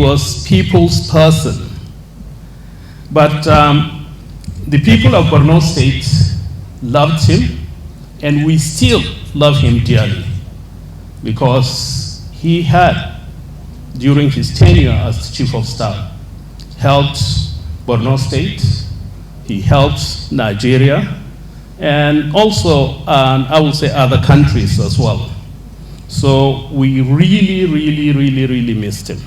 was people's person. But the people of Borno State loved him, and we still love him dearly, because he had, during his tenure as Chief of Staff, helped Borno State, he helped Nigeria, and also, I would say, other countries as well. So we really missed him.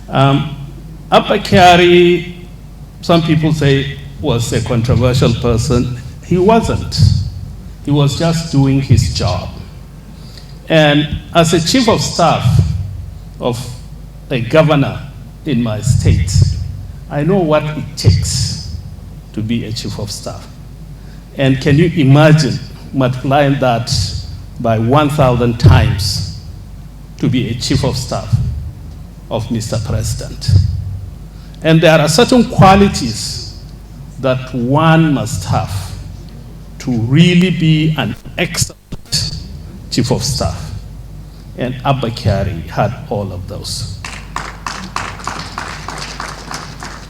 Abba Kyari, some people say, was a controversial person. He wasn't. He was just doing his job. And as a chief of staff of a governor in my state, I know what it takes to be a chief of staff. And can you imagine multiplying that by 1,000 times to be a chief of staff of Mr. President? And there are certain qualities that one must have to really be an excellent chief of staff. And Abba Kyari had all of those.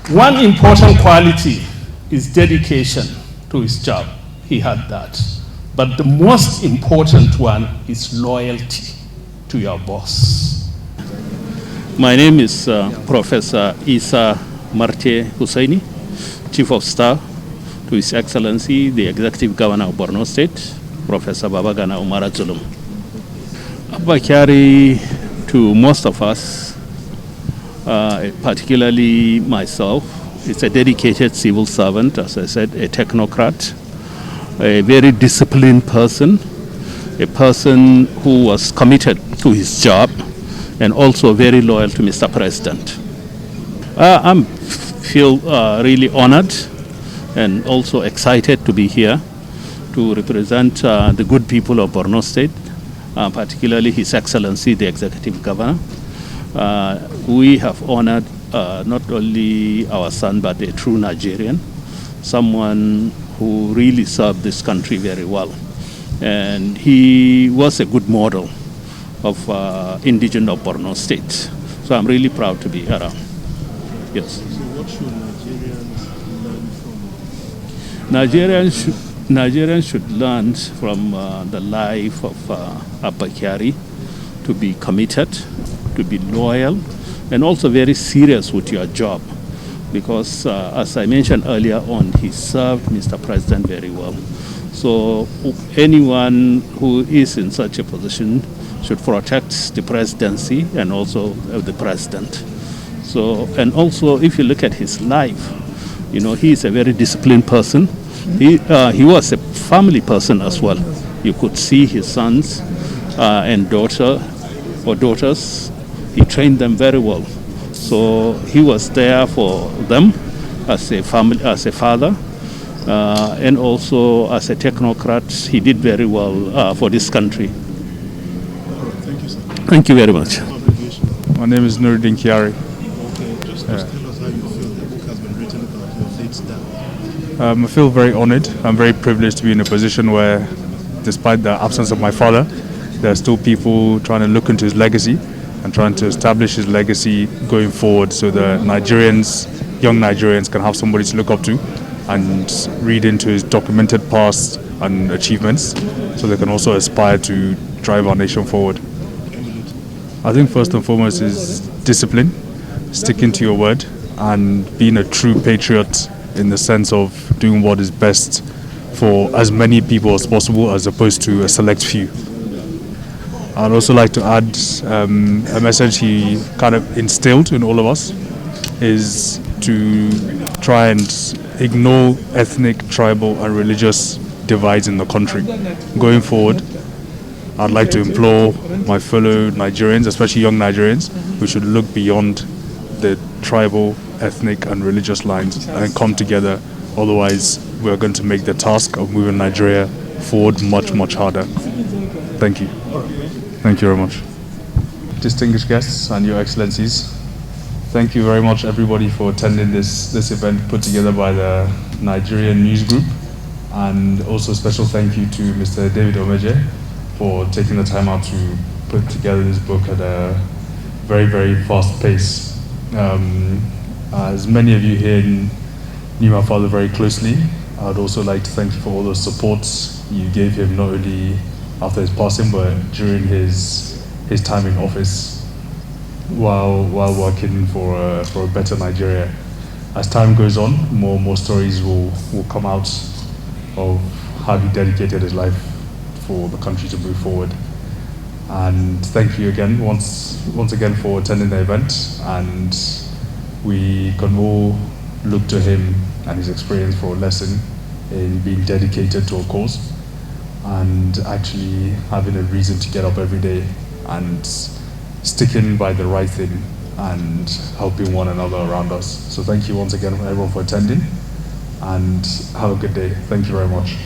One important quality is dedication to his job. He had that. But the most important one is loyalty to your boss. My name is Professor Isa Marte Hussaini, Chief of Staff to His Excellency, the Executive Governor of Borno State, Professor Babagana Umara Zulum. Abba Kyari, to most of us, particularly myself, is a dedicated civil servant, as I said, a technocrat, a very disciplined person, a person who was committed to his job, and also very loyal to Mr. President. I feel really honored and also excited to be here to represent the good people of Borno State, particularly His Excellency, the Executive Governor. We have honored not only our son, but a true Nigerian, someone who really served this country very well. And he was a good model of indigenous of Borno State. So I'm really proud to be around. Yes. So what should Nigerians learn from? Nigerians should learn from the life of Abba Kyari to be committed, to be loyal, and also very serious with your job. Because as I mentioned earlier on, he served Mr. President very well. So anyone who is in such a position should protect the presidency and also the president. So, and also if you look at his life, you know, he is a very disciplined person. He was a family person as well. You could see his sons and daughters. He trained them very well. So he was there for them as a family, as a father, and also as a technocrat. He did very well for this country. Thank you, sir. Thank you very much. My name is Kyari. Okay, just tell us how you feel the book has been written about your late dad. I feel very honored. I'm very privileged to be in a position where, despite the absence of my father, there are still people trying to look into his legacy and trying to establish his legacy going forward, so the Nigerians, young Nigerians, can have somebody to look up to and read into his documented past and achievements, so they can also aspire to drive our nation forward. I think first and foremost is discipline, sticking to your word, and being a true patriot in the sense of doing what is best for as many people as possible, as opposed to a select few. I'd also like to add a message he kind of instilled in all of us, is to try and ignore ethnic, tribal and religious divides in the country. Going forward, I'd like to implore my fellow Nigerians, especially young Nigerians, who should look beyond the tribal, ethnic and religious lines and come together. Otherwise, we're going to make the task of moving Nigeria forward much, much harder. Thank you. Thank you very much. Distinguished guests and your excellencies, thank you very much everybody for attending this event put together by the Nigerian News Group, and also special thank you to Mr. David Omeje for taking the time out to put together this book at very, very fast pace. As many of you here knew my father very closely, I would also like to thank you for all the supports you gave him, not only after his passing, but during his time in office, while working for a better Nigeria. As time goes on, more stories will come out of how he dedicated his life for the country to move forward. And thank you again, once again, for attending the event. And we can all look to him and his experience for a lesson in being dedicated to a cause and actually having a reason to get up every day and sticking by the right thing and helping one another around us. So thank you once again, everyone, for attending, and have a good day. Thank you very much.